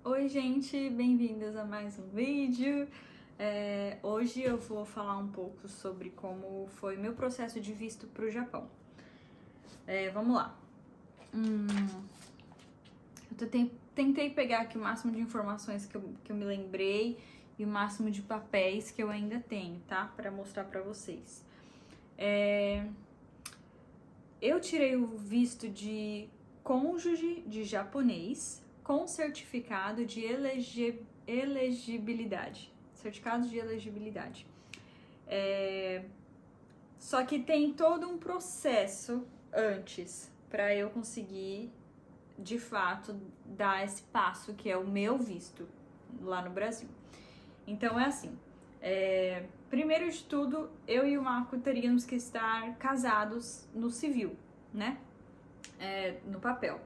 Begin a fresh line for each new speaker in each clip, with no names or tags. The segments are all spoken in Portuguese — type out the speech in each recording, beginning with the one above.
Oi, gente, bem-vindos a mais um vídeo. Hoje eu vou falar um pouco sobre como foi meu processo de visto para o Japão. Vamos lá. Eu tentei pegar aqui o máximo de informações que eu me lembrei e o máximo de papéis que eu ainda tenho, tá? Para mostrar para vocês. Eu tirei o visto de cônjuge de japonês com certificado de elegibilidade. Certificado de elegibilidade. Só que tem todo um processo antes para eu conseguir, de fato, dar esse passo que é o meu visto lá no Brasil. Então é assim. Primeiro de tudo, eu e o Marco teríamos que estar casados no civil, né? No papel.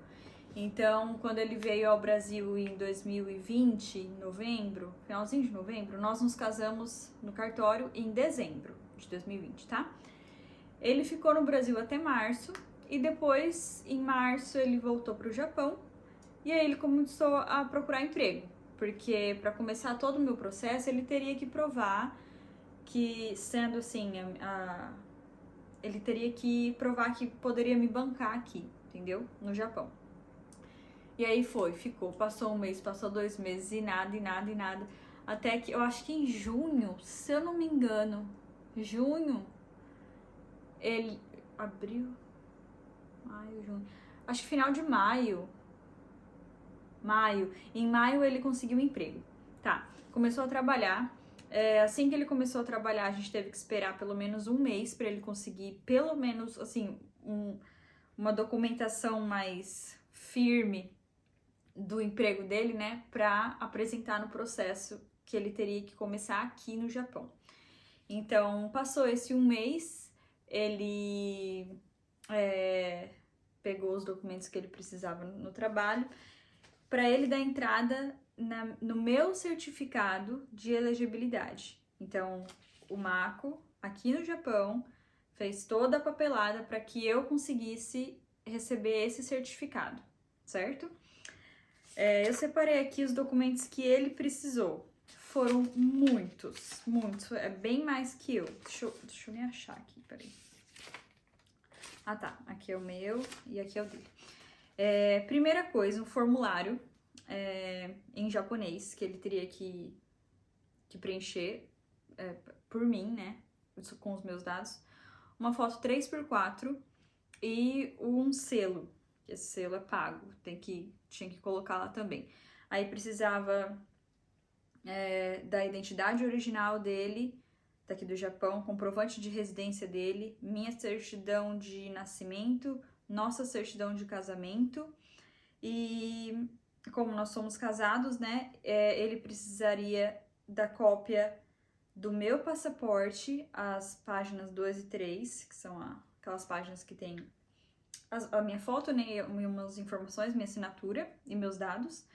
Então, quando ele veio ao Brasil em 2020, em novembro, finalzinho de novembro, nós nos casamos no cartório em dezembro de 2020, tá? Ele ficou no Brasil até março e depois, em março, ele voltou para o Japão e aí ele começou a procurar emprego, porque para começar todo o meu processo ele teria que provar que, sendo assim, ele teria que provar que poderia me bancar aqui, entendeu? No Japão. E aí ficou, passou um mês, passou 2 meses e nada, e nada, e nada. Até que eu acho que em junho, se eu não me engano, junho, ele. Abril? Maio, junho. Acho que final de maio. Em maio ele conseguiu um emprego. Tá, começou a trabalhar. Assim que ele começou a trabalhar, a gente teve que esperar pelo menos um mês para ele conseguir, pelo menos, assim, uma documentação mais firme do emprego dele, né, para apresentar no processo que ele teria que começar aqui no Japão. Então, passou esse um mês, ele pegou os documentos que ele precisava no trabalho, para ele dar entrada no meu certificado de elegibilidade. Então, o Mako, aqui no Japão, fez toda a papelada para que eu conseguisse receber esse certificado, certo? Eu separei aqui os documentos que ele precisou. Foram muitos, é bem mais que eu. Deixa eu me achar aqui, peraí. Ah tá, aqui é o meu e aqui é o dele. Primeira coisa, um formulário em japonês que ele teria que preencher por mim, né, com os meus dados. Uma foto 3x4 e um selo. Esse selo é pago, tinha que colocar lá também. Aí precisava da identidade original dele, daqui do Japão, comprovante de residência dele, minha certidão de nascimento, nossa certidão de casamento. E como nós somos casados, né, ele precisaria da cópia do meu passaporte, as páginas 2 e 3, que são aquelas páginas que tem a minha foto, né, umas informações, minha assinatura e meus dados.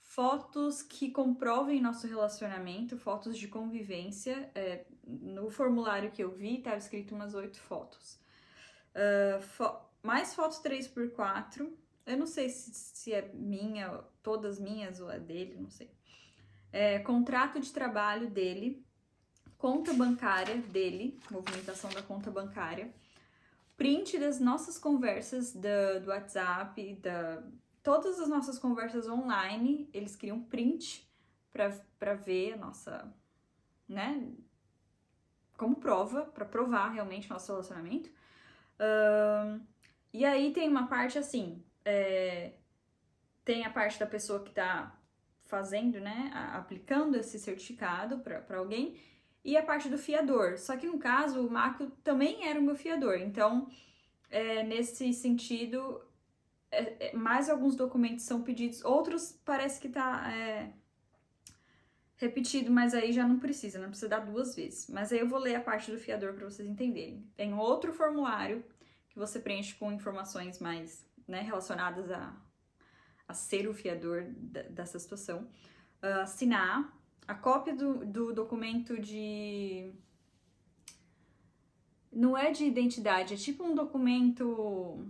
Fotos que comprovem nosso relacionamento, fotos de convivência. No formulário que eu vi, estava escrito umas 8 fotos. Mais fotos 3x4. Eu não sei se é minha, todas minhas ou é dele, não sei. Contrato de trabalho dele, conta bancária dele, movimentação da conta bancária, print das nossas conversas do WhatsApp, todas as nossas conversas online, eles queriam print para ver a nossa, né, como prova, para provar realmente o nosso relacionamento. E aí tem uma parte assim, tem a parte da pessoa que tá fazendo, né, aplicando esse certificado para alguém, e a parte do fiador. Só que no caso, o Mako também era o meu fiador, então, nesse sentido, mais alguns documentos são pedidos, outros parece que tá repetido, mas aí já não precisa dar 2 vezes. Mas aí eu vou ler a parte do fiador para vocês entenderem. Tem outro formulário que você preenche com informações mais, né, relacionadas a ser o fiador dessa situação. Assinar a cópia do documento de... Não é de identidade, é tipo um documento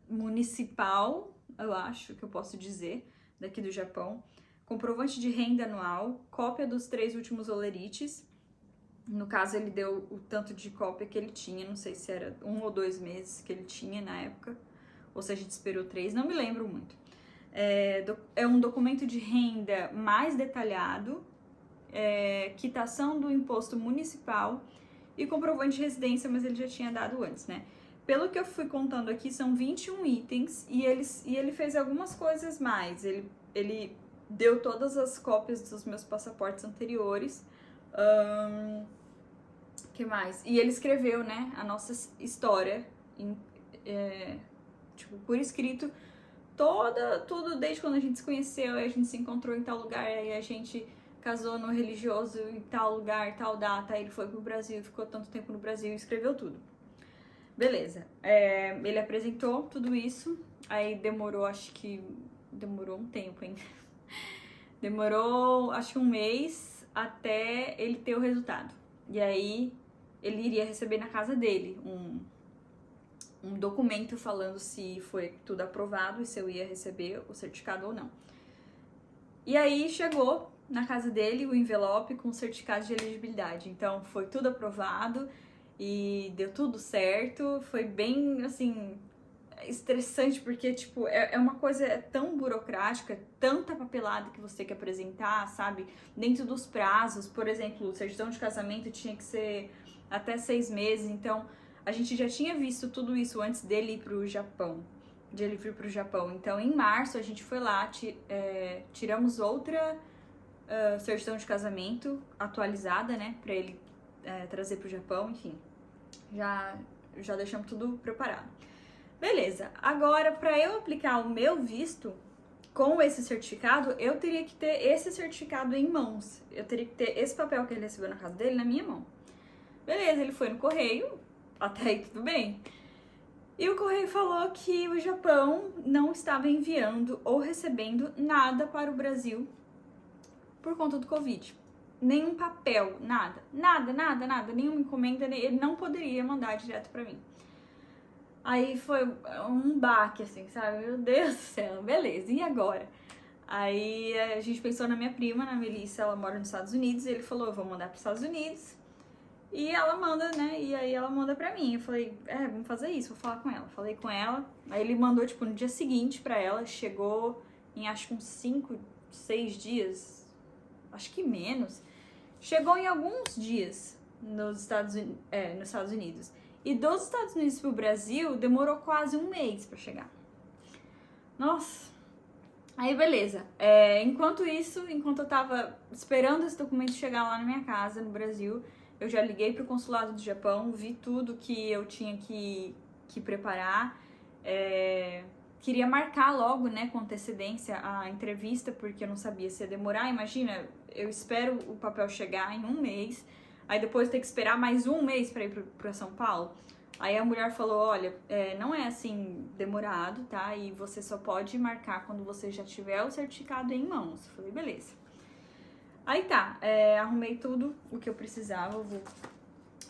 municipal, eu acho que eu posso dizer, daqui do Japão, comprovante de renda anual, cópia dos 3 últimos olerites. No caso, ele deu o tanto de cópia que ele tinha, não sei se era 1 ou 2 meses que ele tinha na época, ou se a gente esperou 3, não me lembro muito. É um documento de renda mais detalhado, quitação do imposto municipal e comprovante de residência, mas ele já tinha dado antes, né? Pelo que eu fui contando aqui, são 21 itens e ele fez algumas coisas mais. Ele deu todas as cópias dos meus passaportes anteriores. Que mais? E ele escreveu, né, a nossa história, tipo, por escrito, tudo desde quando a gente se conheceu, aí a gente se encontrou em tal lugar, aí a gente casou no religioso em tal lugar, tal data, aí ele foi pro Brasil, ficou tanto tempo no Brasil e escreveu tudo. Beleza. Ele apresentou tudo isso, aí demorou um tempo, hein? Demorou, acho que um mês até ele ter o resultado. E aí ele iria receber na casa dele um documento falando se foi tudo aprovado e se eu ia receber o certificado ou não. E aí chegou na casa dele o envelope com o certificado de elegibilidade. Então foi tudo aprovado e deu tudo certo. Foi bem, assim, estressante porque, tipo, é uma coisa tão burocrática, tanta papelada que você tem que apresentar, sabe? Dentro dos prazos, por exemplo, certidão de casamento tinha que ser até 6 meses, então a gente já tinha visto tudo isso antes dele ir pro Japão, Então, em março, a gente foi lá, tiramos outra certidão de casamento atualizada, né, pra ele trazer pro Japão, enfim. Já deixamos tudo preparado. Beleza, agora para eu aplicar o meu visto com esse certificado, eu teria que ter esse certificado em mãos. Eu teria que ter esse papel que ele recebeu na casa dele na minha mão. Beleza, ele foi no correio, até aí tudo bem. E o correio falou que o Japão não estava enviando ou recebendo nada para o Brasil por conta do Covid. Nenhum papel, nada, nenhuma encomenda, ele não poderia mandar direto para mim. Aí foi um baque, assim, sabe? Meu Deus do céu, beleza, e agora? Aí a gente pensou na minha prima, na Melissa, ela mora nos Estados Unidos, e ele falou, eu vou mandar para os Estados Unidos, e ela manda, né, e aí ela manda pra mim. Eu falei, vamos fazer isso, vou falar com ela. Falei com ela, aí ele mandou, tipo, no dia seguinte pra ela, chegou em acho que uns 5, 6 dias, acho que menos, chegou em alguns dias nos Estados Unidos. E dos Estados Unidos pro Brasil, demorou quase um mês pra chegar. Nossa! Aí, beleza. Enquanto eu tava esperando esse documento chegar lá na minha casa, no Brasil, eu já liguei pro consulado do Japão, vi tudo que eu tinha que preparar. Queria marcar logo, né, com antecedência a entrevista, porque eu não sabia se ia demorar. Imagina, eu espero o papel chegar em um mês, aí depois ter que esperar mais um mês para ir para São Paulo. Aí a mulher falou, olha, não é assim demorado, tá? E você só pode marcar quando você já tiver o certificado em mãos. Eu falei, beleza. Aí tá, arrumei tudo o que eu precisava,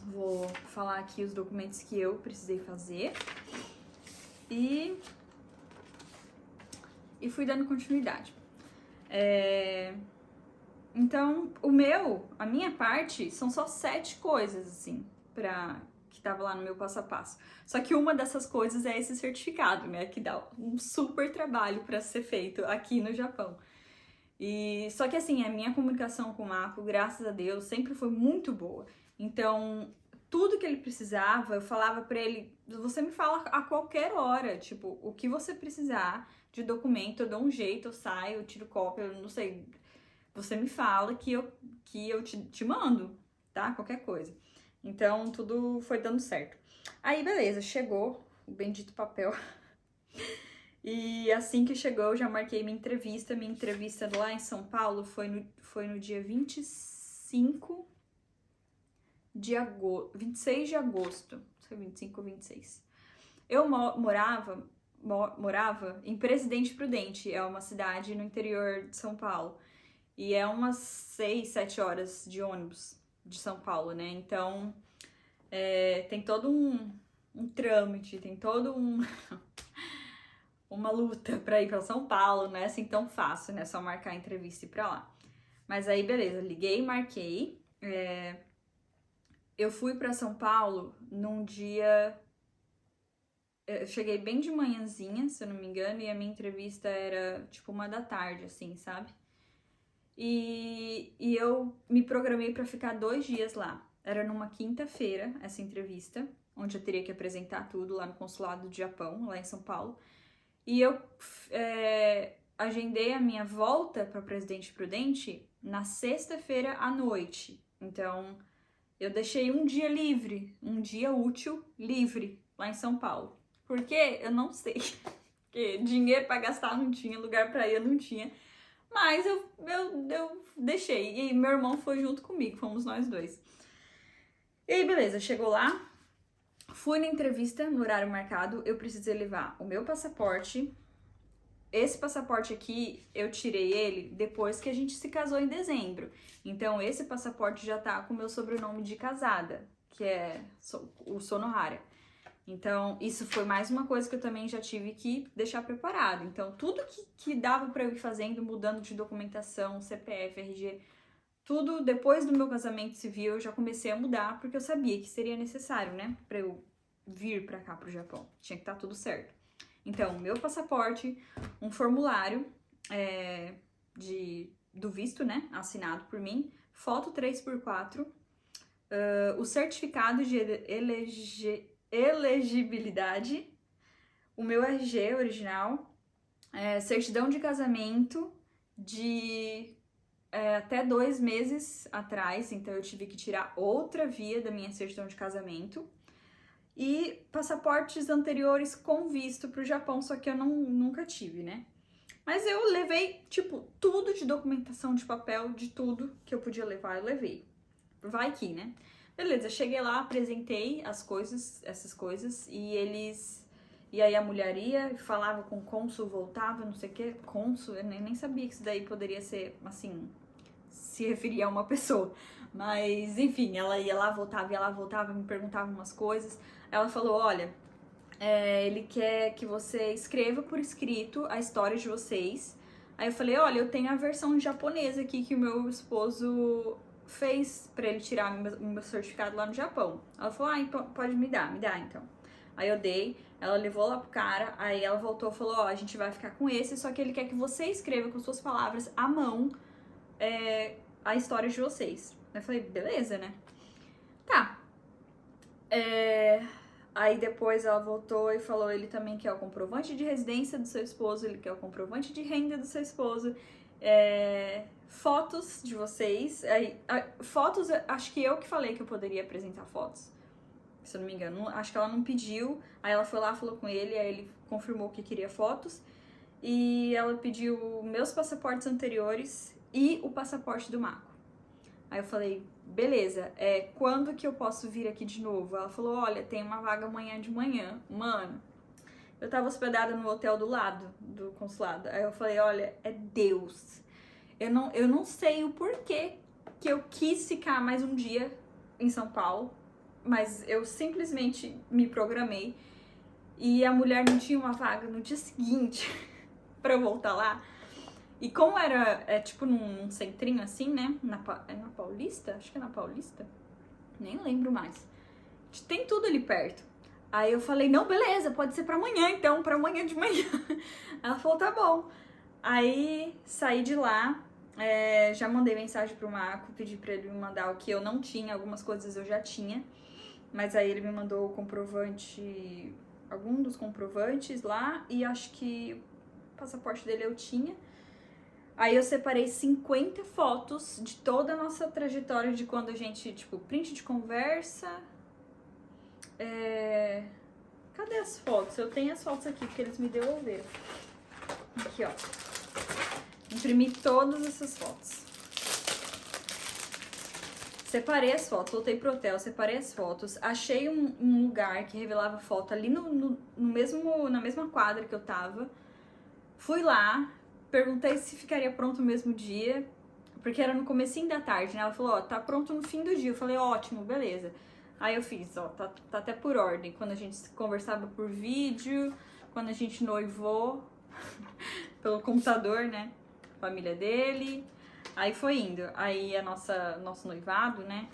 vou falar aqui os documentos que eu precisei fazer. E fui dando continuidade. Então, a minha parte, são só 7 coisas, assim, que tava lá no meu passo a passo. Só que uma dessas coisas é esse certificado, né, que dá um super trabalho para ser feito aqui no Japão. Só que assim, a minha comunicação com o Marco, graças a Deus, sempre foi muito boa. Então, tudo que ele precisava, eu falava pra ele, você me fala a qualquer hora, tipo, o que você precisar de documento, eu dou um jeito, eu saio, eu tiro cópia, eu não sei, você me fala que eu te mando, tá? Qualquer coisa. Então, tudo foi dando certo. Aí, beleza, chegou o bendito papel. E assim que chegou, eu já marquei minha entrevista. Minha entrevista lá em São Paulo foi no dia 26 de agosto. Não sei, 25 ou 26. Eu morava em Presidente Prudente, é uma cidade no interior de São Paulo. E é umas 6, 7 horas de ônibus de São Paulo, né? Então, tem todo um trâmite, tem todo uma luta pra ir pra São Paulo, não é assim tão fácil, né? Só marcar a entrevista e ir pra lá. Mas aí, beleza, liguei, marquei. Eu fui pra São Paulo num dia. Eu cheguei bem de manhãzinha, se eu não me engano, e a minha entrevista era tipo 1 da tarde, assim, sabe? E eu me programei pra ficar 2 dias lá. Era numa quinta-feira essa entrevista, onde eu teria que apresentar tudo lá no consulado do Japão, lá em São Paulo. E eu agendei a minha volta para Presidente Prudente na sexta-feira à noite. Então, eu deixei um dia livre, um dia útil livre lá em São Paulo. Por quê? Eu não sei. Porque dinheiro para gastar não tinha, lugar para ir eu não tinha. Mas eu deixei. E meu irmão foi junto comigo, fomos nós dois. E aí, beleza, chegou lá. Fui na entrevista no horário marcado. Eu precisei levar o meu passaporte. Esse passaporte aqui, eu tirei ele depois que a gente se casou em dezembro. Então, esse passaporte já tá com o meu sobrenome de casada, que é o Sonohara. Então, isso foi mais uma coisa que eu também já tive que deixar preparado. Então, tudo que dava pra eu ir fazendo, mudando de documentação, CPF, RG, tudo depois do meu casamento civil, eu já comecei a mudar, porque eu sabia que seria necessário, né, pra eu vir pra cá, pro Japão. Tinha que estar tudo certo. Então, meu passaporte, um formulário do visto, né, assinado por mim, foto 3x4, o certificado de elegibilidade, o meu RG original, certidão de casamento de até 2 meses atrás, então eu tive que tirar outra via da minha certidão de casamento, e passaportes anteriores com visto pro Japão, só que eu nunca tive, né? Mas eu levei, tipo, tudo de documentação de papel, de tudo que eu podia levar, eu levei. Vai que, né? Beleza, cheguei lá, apresentei essas coisas, e aí a mulher ia, falava com o cônsul, voltava, não sei o que, cônsul, eu nem sabia que isso daí poderia ser, assim, se referia a uma pessoa. Mas, enfim, ela ia lá, voltava, me perguntava umas coisas. Ela falou, olha, ele quer que você escreva por escrito a história de vocês. Aí eu falei, olha, eu tenho a versão japonesa aqui que o meu esposo fez pra ele tirar o meu certificado lá no Japão. Ela falou, pode me dar então. Aí eu dei, ela levou lá pro cara, aí ela voltou e falou, a gente vai ficar com esse, só que ele quer que você escreva com suas palavras à mão a história de vocês. Eu falei, beleza, né? Tá. Aí depois ela voltou e falou, ele também quer o comprovante de residência do seu esposo, ele quer o comprovante de renda do seu esposo, fotos de vocês. Fotos, acho que eu que falei que eu poderia apresentar fotos, se eu não me engano. Acho que ela não pediu, aí ela foi lá, falou com ele, aí ele confirmou que queria fotos. E ela pediu meus passaportes anteriores e o passaporte do Mako. Aí eu falei, beleza, quando que eu posso vir aqui de novo? Ela falou, olha, tem uma vaga amanhã de manhã. Mano, eu tava hospedada no hotel do lado do consulado. Aí eu falei, olha, é Deus. Eu não sei o porquê que eu quis ficar mais um dia em São Paulo, mas eu simplesmente me programei. E a mulher não tinha uma vaga no dia seguinte pra eu voltar lá. E como era, tipo, num centrinho assim, né? Na Paulista? Acho que é na Paulista. Nem lembro mais. Tem tudo ali perto. Aí eu falei, não, beleza, pode ser pra amanhã então, pra amanhã de manhã. Ela falou, tá bom. Aí saí de lá, já mandei mensagem pro Marco, pedi pra ele me mandar o que eu não tinha, algumas coisas eu já tinha. Mas aí ele me mandou o comprovante, algum dos comprovantes lá, e acho que o passaporte dele eu tinha. Aí eu separei 50 fotos de toda a nossa trajetória de quando a gente, tipo, print de conversa. Cadê as fotos? Eu tenho as fotos aqui, porque eles me devolveram. Aqui, ó. Imprimi todas essas fotos. Separei as fotos, voltei pro hotel, separei as fotos. Achei um lugar que revelava foto ali na mesma quadra que eu tava. Fui lá. Perguntei se ficaria pronto no mesmo dia, porque era no comecinho da tarde, né? Ela falou, tá pronto no fim do dia. Eu falei, ótimo, beleza. Aí eu fiz, tá até por ordem. Quando a gente conversava por vídeo, quando a gente noivou pelo computador, né? Família dele. Aí foi indo. Aí nosso noivado, né?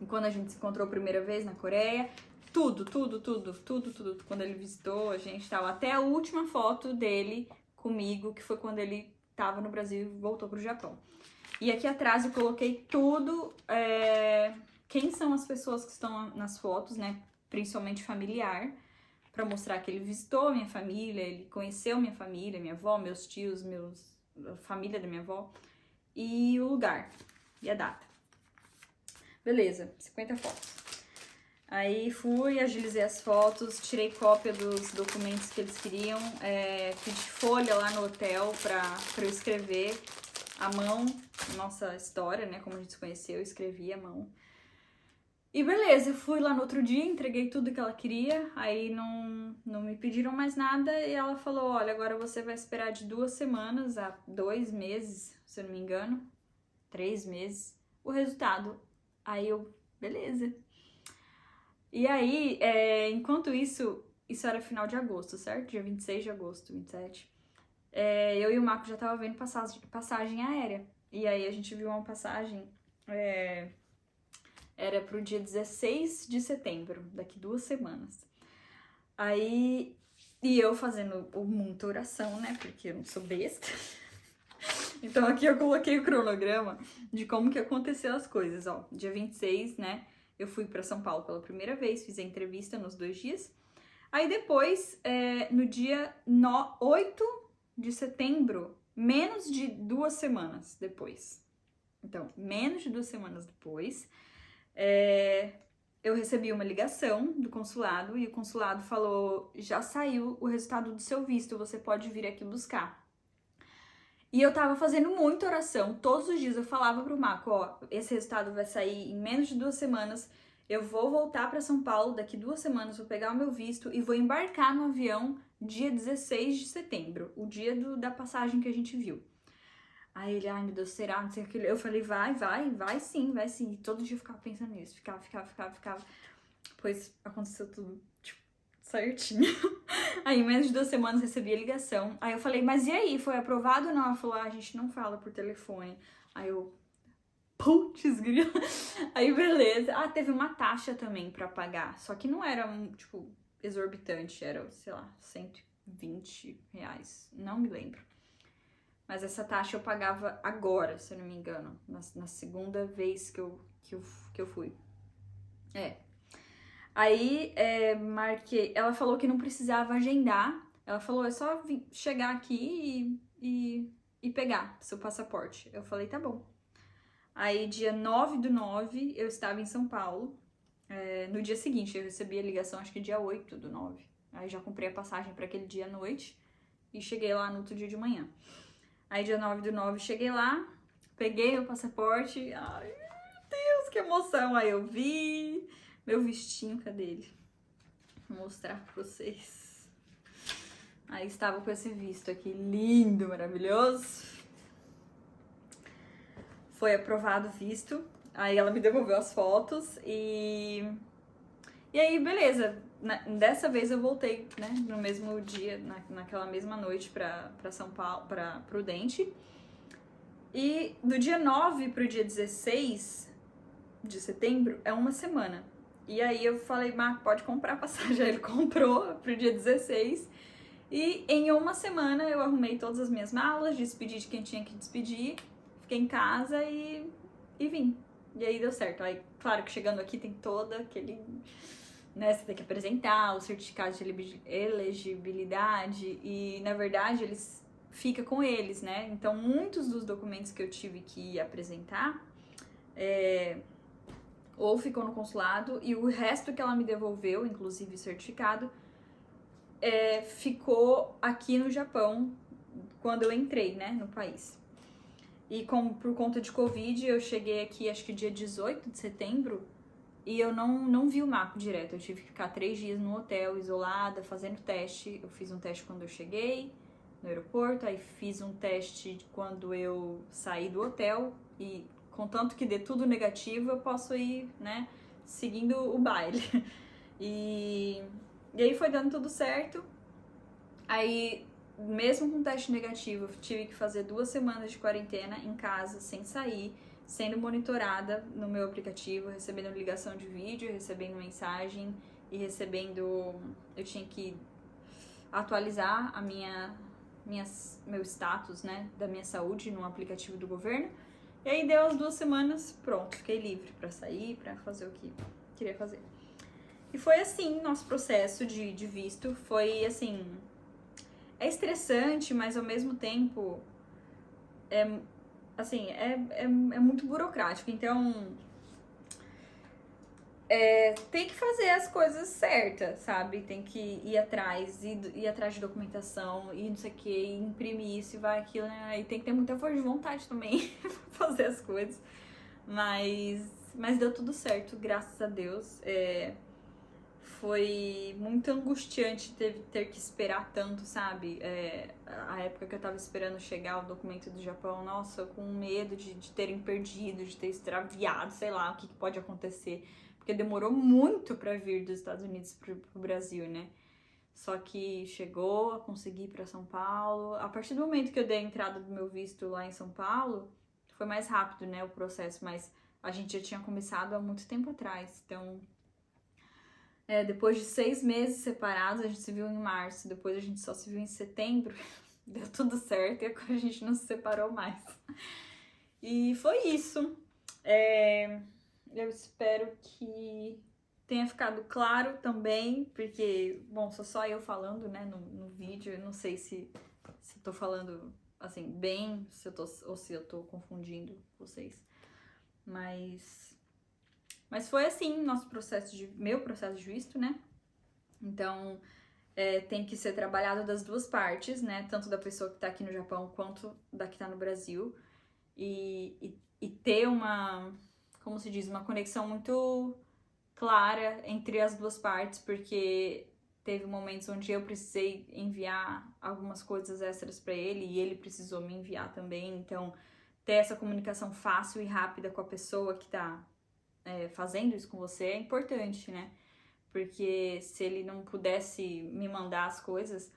E quando a gente se encontrou a primeira vez na Coreia, tudo. Quando ele visitou, a gente tava até a última foto dele comigo, que foi quando ele tava no Brasil e voltou pro Japão. E aqui atrás eu coloquei tudo, quem são as pessoas que estão nas fotos, né? Principalmente familiar, pra mostrar que ele visitou minha família, ele conheceu minha família, minha avó, meus tios, a família da minha avó, e o lugar, e a data. Beleza, 50 fotos. Aí fui, agilizei as fotos, tirei cópia dos documentos que eles queriam, pedi folha lá no hotel pra eu escrever à mão nossa história, né, como a gente se conheceu, eu escrevi à mão. E beleza, fui lá no outro dia, entreguei tudo que ela queria, aí não me pediram mais nada e ela falou, olha, agora você vai esperar de 2 semanas a 2 meses, se eu não me engano, 3 meses, o resultado. Aí eu, beleza. E aí, enquanto isso era final de agosto, certo? Dia 26 de agosto, 27. Eu e o Marco já tava vendo passagem aérea. E aí a gente viu uma passagem, era pro dia 16 de setembro, daqui 2 semanas. Aí, e eu fazendo muita oração, né? Porque eu não sou besta. Então aqui eu coloquei o cronograma de como que aconteceu as coisas, ó. Dia 26, né? Eu fui pra São Paulo pela primeira vez, fiz a entrevista nos 2 dias. Aí depois, no dia 8 de setembro, menos de 2 semanas depois. Então, menos de 2 semanas depois, eu recebi uma ligação do consulado e o consulado falou, já saiu o resultado do seu visto, você pode vir aqui buscar. E eu tava fazendo muita oração, todos os dias eu falava pro Marco, ó, esse resultado vai sair em menos de 2 semanas, eu vou voltar pra São Paulo daqui 2 semanas, vou pegar o meu visto e vou embarcar no avião dia 16 de setembro, o dia da passagem que a gente viu. Aí ele, ai meu Deus, será? Não sei o que. Eu falei, vai sim. E todo dia eu ficava pensando nisso, ficava. Pois aconteceu tudo, tipo, certinho. Aí, em menos de 2 semanas, recebi a ligação. Aí eu falei, mas e aí, foi aprovado ou não? Ela falou, a gente não fala por telefone. Aí eu, putz, grila. Aí, beleza. Ah, teve uma taxa também pra pagar. Só que não era, tipo, exorbitante. Era, sei lá, R$120. Não me lembro. Mas essa taxa eu pagava agora, se eu não me engano. Na segunda vez que eu fui. Aí, marquei. Ela falou que não precisava agendar. Ela falou, é só chegar aqui e pegar seu passaporte. Eu falei, tá bom. Aí, dia 9/9, eu estava em São Paulo. No dia seguinte, eu recebi a ligação, acho que dia 8/9. Aí, já comprei a passagem para aquele dia à noite e cheguei lá no outro dia de manhã. Aí, dia 9/9, cheguei lá, peguei meu passaporte. Ai, meu Deus, que emoção! Aí, eu vi meu vestinho, cadê ele? Vou mostrar pra vocês. Aí, estava com esse visto aqui, lindo, maravilhoso. Foi aprovado o visto. Aí, ela me devolveu as fotos e aí, beleza. Dessa vez eu voltei, né, no mesmo dia, naquela mesma noite pra São Paulo, pra Prudente. E do dia 9 pro dia 16 de setembro é uma semana. E aí eu falei, Marco, pode comprar a passagem. Aí ele comprou pro dia 16. E em uma semana eu arrumei todas as minhas malas, despedi de quem tinha que despedir, fiquei em casa e vim. E aí deu certo. Aí, claro que chegando aqui tem todo aquele... né, você tem que apresentar o certificado de elegibilidade e, na verdade, eles fica com eles, né? Então, muitos dos documentos que eu tive que apresentar ou ficou no consulado e o resto que ela me devolveu, inclusive o certificado, ficou aqui no Japão quando eu entrei, né, no país. E por conta de Covid, eu cheguei aqui acho que dia 18 de setembro e eu não vi o Marco direto. Eu tive que ficar 3 dias no hotel, isolada, fazendo teste. Eu fiz um teste quando eu cheguei no aeroporto, aí fiz um teste quando eu saí do hotel e contanto que dê tudo negativo, eu posso ir, né, seguindo o baile. E aí foi dando tudo certo. Aí, mesmo com teste negativo, eu tive que fazer 2 semanas de quarentena em casa, sem sair, sendo monitorada no meu aplicativo, recebendo ligação de vídeo, recebendo mensagem e recebendo... Eu tinha que atualizar meu status, né, da minha saúde no aplicativo do governo. E aí deu as 2 semanas, pronto, fiquei livre pra sair, pra fazer o que queria fazer. E foi assim, nosso processo de visto, foi assim... É estressante, mas ao mesmo tempo é muito burocrático. Então, tem que fazer as coisas certas, sabe? Tem que ir atrás de documentação, e não sei o que, imprimir isso e vai aquilo, né? E tem que ter muita força de vontade também pra fazer as coisas. Mas deu tudo certo, graças a Deus. Foi muito angustiante ter que esperar tanto, sabe? A época que eu tava esperando chegar o documento do Japão, nossa, eu com medo de terem perdido, de ter extraviado, sei lá, o que pode acontecer. Porque demorou muito pra vir dos Estados Unidos pro Brasil, né? Só que chegou, consegui ir pra São Paulo. A partir do momento que eu dei a entrada do meu visto lá em São Paulo, foi mais rápido, né, o processo, mas a gente já tinha começado há muito tempo atrás, então... depois de 6 meses separados, a gente se viu em março, depois a gente só se viu em setembro, deu tudo certo e agora a gente não se separou mais. E foi isso. Eu espero que tenha ficado claro também, porque, bom, sou só eu falando, né, no vídeo, eu não sei se tô falando, assim, bem, ou se eu tô confundindo vocês, mas foi assim meu processo de visto, né? Então, tem que ser trabalhado das duas partes, né? Tanto da pessoa que tá aqui no Japão quanto da que tá no Brasil. E ter como se diz, uma conexão muito clara entre as duas partes, porque teve momentos onde eu precisei enviar algumas coisas extras para ele e ele precisou me enviar também. Então, ter essa comunicação fácil e rápida com a pessoa que tá fazendo isso com você é importante, né? Porque se ele não pudesse me mandar as coisas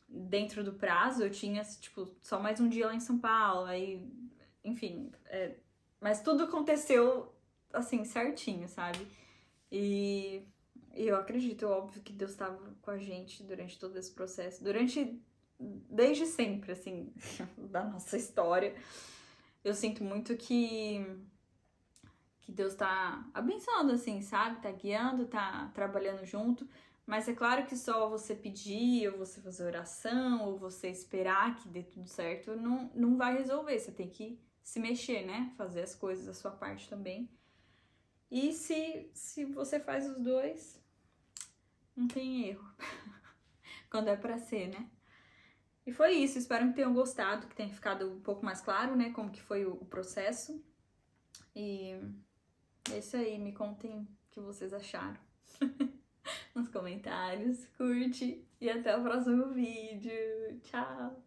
dentro do prazo, eu tinha, tipo, só mais um dia lá em São Paulo, aí, enfim, mas tudo aconteceu, assim, certinho, sabe? E eu acredito, óbvio, que Deus estava com a gente durante todo esse processo, desde sempre, assim, da nossa história. Eu sinto muito que Deus tá abençoando, assim, sabe? Tá guiando, tá trabalhando junto. Mas é claro que só você pedir, ou você fazer oração, ou você esperar que dê tudo certo, não vai resolver. Você tem que se mexer, né? Fazer as coisas da sua parte também. E se você faz os dois, não tem erro. Quando é pra ser, né? E foi isso. Espero que tenham gostado, que tenha ficado um pouco mais claro, né? Como que foi o processo. E... é isso aí, me contem o que vocês acharam nos comentários, curte e até o próximo vídeo. Tchau!